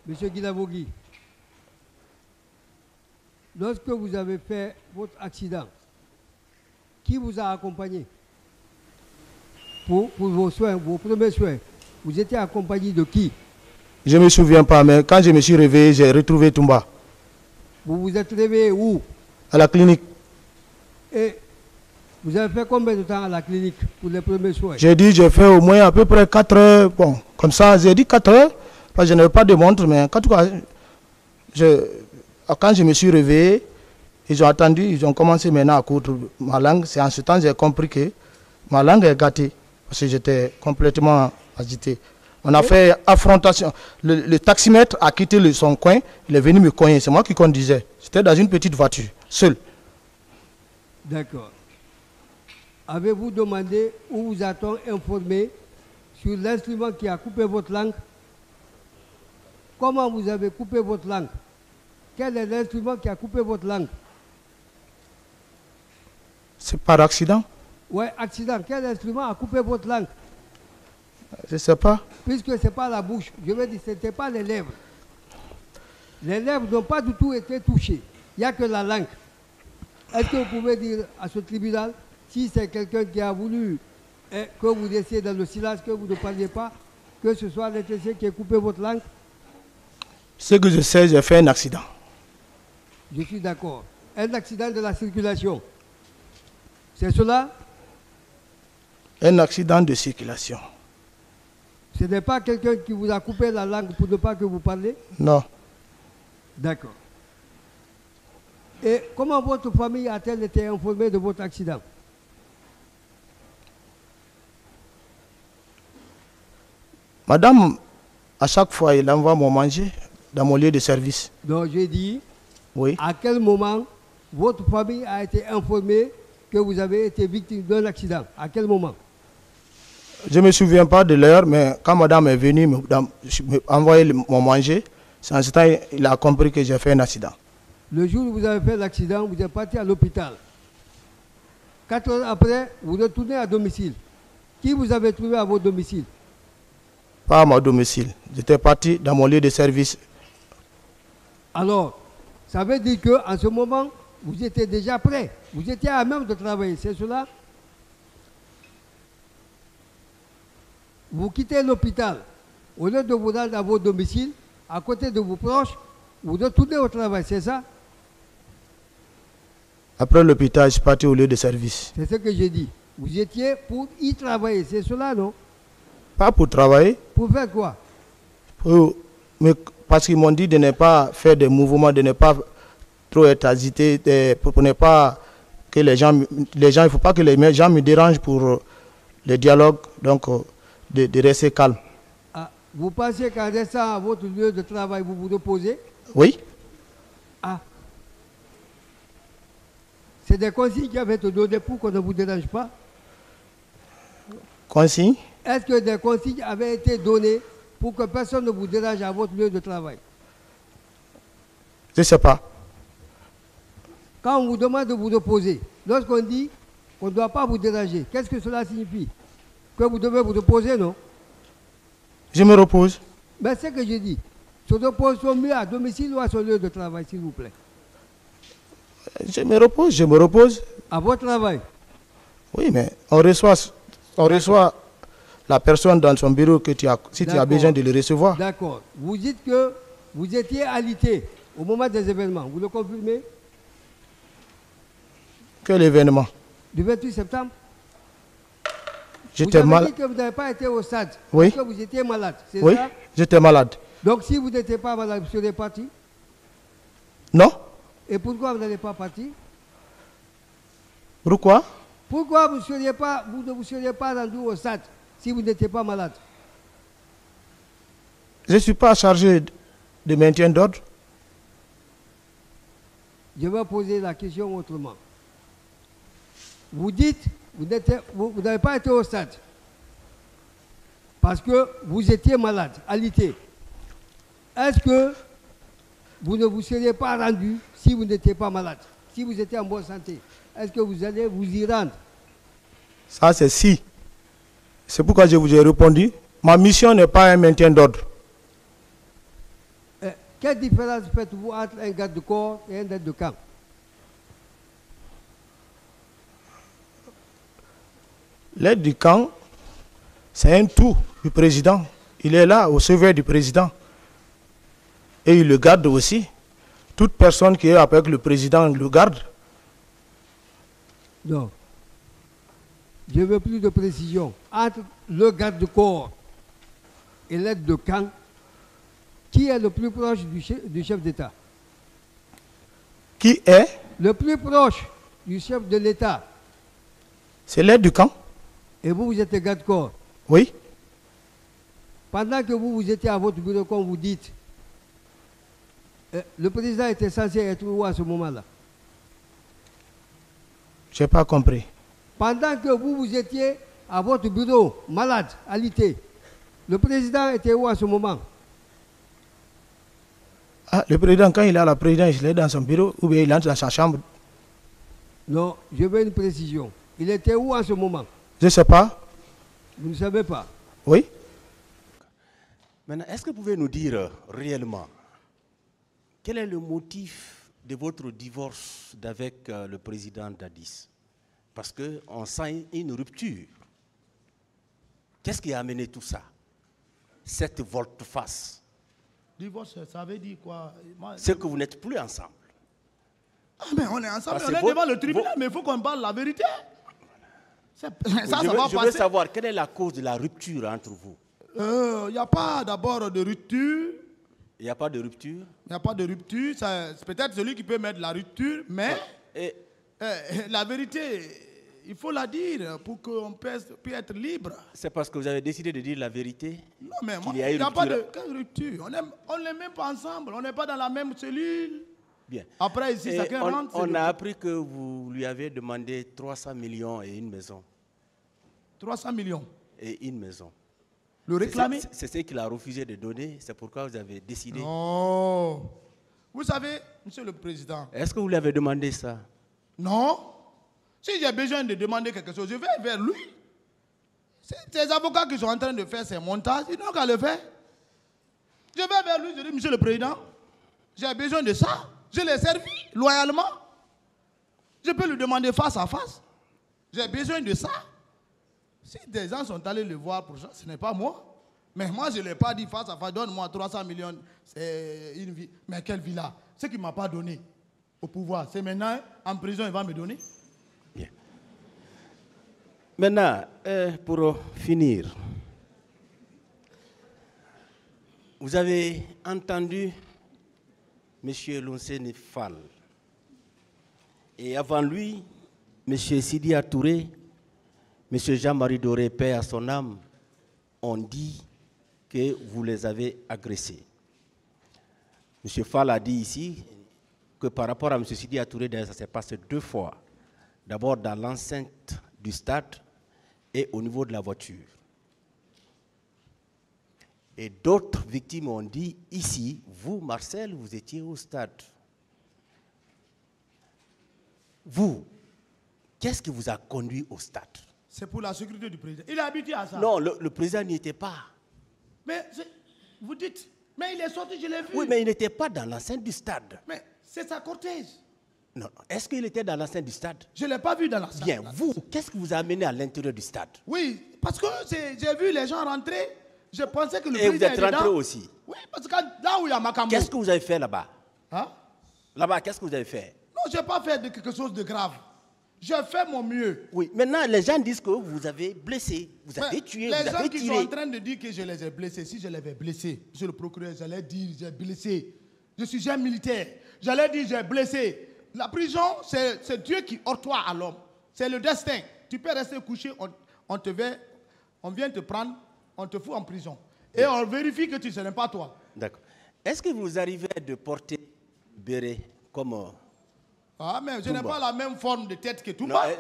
Monsieur Guinavogui, lorsque vous avez fait votre accident, qui vous a accompagné pour vos soins, vos premiers soins? Vous étiez accompagné de qui? Je ne me souviens pas, mais quand je me suis réveillé, j'ai retrouvé Toumba. Vous vous êtes réveillé où? À la clinique. Et vous avez fait combien de temps à la clinique pour les premiers soins? J'ai dit, j'ai fait au moins à peu près 4 heures. Bon, comme ça, j'ai dit 4 heures, parce que je n'avais pas de montre, mais en tout cas, quand je me suis réveillé, ils ont attendu, ils ont commencé maintenant à coudre ma langue. C'est en ce temps que j'ai compris que ma langue est gâtée, parce que j'étais complètement agité. On a fait affrontation. Le taximètre a quitté son coin, il est venu me cogner. C'est moi qui conduisais. J'étais dans une petite voiture, seul. D'accord. Avez-vous demandé ou vous a-t-on informé sur l'instrument qui a coupé votre langue? Comment vous avez coupé votre langue? Quel est l'instrument qui a coupé votre langue? C'est par accident? Oui, accident. Quel instrument a coupé votre langue? Je ne sais pas. Puisque ce n'est pas la bouche, je veux dire, ce n'était pas les lèvres. Les lèvres n'ont pas du tout été touchées. Il n'y a que la langue. Est-ce que vous pouvez dire à ce tribunal, si c'est quelqu'un qui a voulu que vous laissiez dans le silence, que vous ne parliez pas, que ce soit l'électricien qui a coupé votre langue? Ce que je sais, j'ai fait un accident. Je suis d'accord. Un accident de la circulation. C'est cela? Un accident de circulation. Ce n'est pas quelqu'un qui vous a coupé la langue pour ne pas que vous parlez? Non. D'accord. Et comment votre famille a-t-elle été informée de votre accident? Madame, à chaque fois, elle envoie mon manger dans mon lieu de service. Donc j'ai dit, oui. À quel moment votre famille a été informée que vous avez été victime d'un accident? À quel moment? Je ne me souviens pas de l'heure, mais quand madame est venue m'envoyer mon manger, c'est en ce temps il a compris que j'ai fait un accident. Le jour où vous avez fait l'accident, vous êtes parti à l'hôpital. 4 heures après, vous retournez à domicile. Qui vous avez trouvé à votre domicile? Pas à mon domicile. J'étais parti dans mon lieu de service. Alors, ça veut dire qu'en ce moment, vous étiez déjà prêt. Vous étiez à même de travailler, c'est cela? Vous quittez l'hôpital. Au lieu de vous rendre à votre domicile, à côté de vos proches, vous retournez au travail, c'est ça? Après l'hôpital, je suis parti au lieu de service. C'est ce que j'ai dit. Vous étiez pour y travailler, c'est cela, non? Pas pour travailler. Pour faire quoi? Parce qu'ils m'ont dit de ne pas faire des mouvements, de ne pas trop être agité, pour ne pas que les gens, il ne faut pas que les gens me dérangent pour le dialogue, donc de rester calme. Ah, vous pensez qu'en restant à votre lieu de travail, vous vous reposez? Oui. Ah. C'est des consignes qui avaient été données pour qu'on ne vous dérange pas? Consignes? Est-ce que des consignes avaient été données pour que personne ne vous dérange à votre lieu de travail? Je ne sais pas. Quand on vous demande de vous reposer, lorsqu'on dit qu'on ne doit pas vous déranger, qu'est-ce que cela signifie? Que vous devez vous reposer, non? Je me repose. Mais c'est ce que je dis. Se reposer mieux à domicile ou à son lieu de travail, s'il vous plaît? Je me repose. À votre travail? Oui, mais on reçoit la personne dans son bureau que si tu as besoin de le recevoir. D'accord. Vous dites que vous étiez alité au moment des événements. Vous le confirmez? Quel événement? Du 28 septembre? J'étais malade. Vous avez dit que vous n'avez pas été au stade. Oui. Parce que vous étiez malade, c'est oui, ça? J'étais malade. Donc si vous n'étiez pas malade, vous seriez parti? Non. Et pourquoi vous n'allez pas partir? Pourquoi? Pourquoi vous ne vous seriez pas rendu au stade si vous n'étiez pas malade? Je ne suis pas chargé de maintien d'ordre. Je vais poser la question autrement. Vous dites, vous n'avez pas été au stade parce que vous étiez malade, alité. Est-ce que vous ne vous seriez pas rendu si vous n'étiez pas malade, si vous étiez en bonne santé? Est-ce que vous allez vous y rendre? Ça, c'est si. C'est pourquoi je vous ai répondu. Ma mission n'est pas un maintien d'ordre. Quelle différence faites-vous entre un garde de corps et un aide de camp? L'aide du camp, c'est un tout du président. Il est là au chevet du président. Et il le garde aussi. Toute personne qui est avec le président le garde. Non. Je veux plus de précision. Entre le garde de corps et l'aide de camp, qui est le plus proche du chef d'État? Qui est? Le plus proche du chef de l'État. C'est l'aide du camp. Et vous, vous êtes garde de corps. Oui. Pendant que vous étiez à votre bureau, comme vous dites, le président était censé être où à ce moment-là? Je n'ai pas compris. Pendant que vous étiez à votre bureau, malade, alité, le président était où à ce moment? Ah, le président, quand il est à la présidence, il est dans son bureau ou bien il entre dans sa chambre? Non, je veux une précision. Il était où en ce moment? Je ne sais pas. Vous ne savez pas? Oui. Maintenant, est-ce que vous pouvez nous dire réellement quel est le motif de votre divorce d'avec le président Dadis? Parce qu'on sent une rupture. Qu'est-ce qui a amené tout ça? Cette volte-face. Divorce, ça veut dire quoi? C'est que vous n'êtes plus ensemble. Ah, mais on est ensemble, Parce on est que devant le tribunal, mais il faut qu'on parle la vérité. Je veux savoir quelle est la cause de la rupture entre vous. Il n'y a pas d'abord de rupture. Il n'y a pas de rupture? Il n'y a pas de rupture. C'est peut-être celui qui peut mettre la rupture, mais la vérité, il faut la dire pour qu'on puisse être libre. C'est parce que vous avez décidé de dire la vérité? Non, mais il n'y a pas de rupture. On n'est même pas ensemble. On n'est pas dans la même cellule. Bien. Après, ici, chacun rentre. On a appris que vous lui avez demandé 300 millions et une maison. 300 millions. Et une maison. Le réclamer? C'est ce qu'il a refusé de donner. C'est pourquoi vous avez décidé. Non. Vous savez, Monsieur le Président. Est-ce que vous lui avez demandé ça? Non. Si j'ai besoin de demander quelque chose, je vais vers lui. C'est les avocats qui sont en train de faire ces montages. Ils n'ont qu'à le faire. Je vais vers lui, je dis, Monsieur le Président, j'ai besoin de ça. Je l'ai servi loyalement. Je peux lui demander face à face. J'ai besoin de ça. Si des gens sont allés le voir pour ça, ce n'est pas moi. Mais moi, je ne l'ai pas dit face à face. Donne-moi 300 millions. C'est une vie. Mais quelle vie-là? Ce qu'il ne m'a pas donné au pouvoir, c'est maintenant en prison, il va me donner. Bien. Maintenant, pour finir, vous avez entendu M. Lonceni Fall. Et avant lui, M. Sidia Touré, M. Jean-Marie Doré, paix à son âme, ont dit que vous les avez agressés. M. Fall a dit ici que par rapport à M. Sidia Touré, ça s'est passé 2 fois. D'abord dans l'enceinte du stade et au niveau de la voiture. Et d'autres victimes ont dit, ici, vous, Marcel, vous étiez au stade. Vous, qu'est-ce qui vous a conduit au stade? C'est pour la sécurité du président. Il est habitué à ça. Non, le président n'y était pas. Mais vous dites, mais il est sorti, je l'ai vu. Oui, mais il n'était pas dans l'enceinte du stade. Mais c'est sa cortège. Non, non. Est-ce qu'il était dans l'enceinte du stade? Je ne l'ai pas vu dans la salle. Bien, vous, qu'est-ce qui vous a amené à l'intérieur du stade? Oui, parce que j'ai vu les gens rentrer. Je pensais que le Et président vous êtes rentré dedans. aussi? Oui, parce que là où il y a Makambo. Qu'est-ce que vous avez fait là-bas? Hein? Là-bas, qu'est-ce que vous avez fait? Non, je n'ai pas fait quelque chose de grave. J'ai fait mon mieux. Oui, maintenant, les gens disent que vous avez blessé, vous avez tué, vous avez tiré. Les gens qui sont en train de dire que je les ai blessés, si je les avais blessés, monsieur le procureur, j'allais dire j'ai blessé. Je suis un militaire. J'allais dire j'ai blessé. La prison, c'est Dieu qui octroie à l'homme. C'est le destin. Tu peux rester couché, on vient te prendre, on te fout en prison. Et on vérifie que ce n'est pas toi. D'accord. Est-ce que vous arrivez de porter béret comme... Ah, mais je n'ai pas la même forme de tête que tout le Non, monde.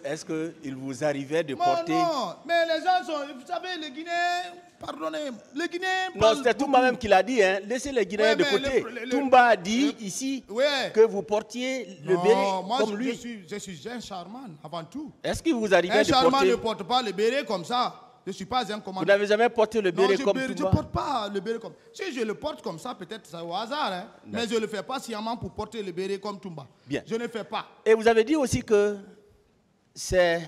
est-ce qu'il vous arrivait de porter... Non, mais les gens sont... Vous savez, les Guinéens... Pardonnez, les Guinéens... Non, c'était Toumba même qui l'a dit, hein. Laissez les Guinéens de côté. Toumba a dit ici que vous portiez le béret comme lui. Je suis un charmant, avant tout. Est-ce qu'il vous arrivait de porter... Un charmant ne porte pas le béret comme ça. Je ne suis pas un commandant. Vous n'avez jamais porté le béret comme je ne Toumba? porte pas le béret comme... Si je le porte comme ça, peut-être c'est au hasard. Hein, mais je ne le fais pas sciemment pour porter le béret comme Toumba. Bien. Je ne fais pas. Et vous avez dit aussi que c'est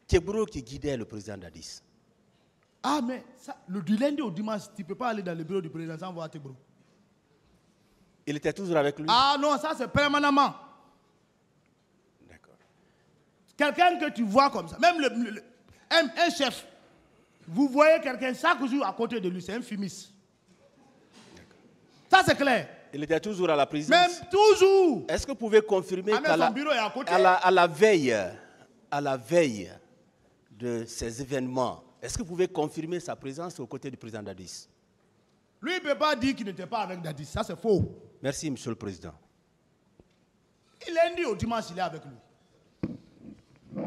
Kebro qui guidait le président Dadis. Ah, mais ça, du lundi au dimanche, tu ne peux pas aller dans le bureau du président sans voir Kebro. Il était toujours avec lui? Ah non, ça c'est permanemment. D'accord. Quelqu'un que tu vois comme ça, même un chef, vous voyez quelqu'un chaque jour à côté de lui, c'est un fumiste. Ça c'est clair. Il était toujours à la présidence? Même toujours. Est-ce que vous pouvez confirmer qu'à son bureau est à côté. à la veille de ces événements, est-ce que vous pouvez confirmer sa présence aux côtés du président Dadis? Lui, il ne peut pas dire qu'il n'était pas avec Dadis. Ça, c'est faux. Merci, Monsieur le Président. Il lundi au dimanche, il est avec lui.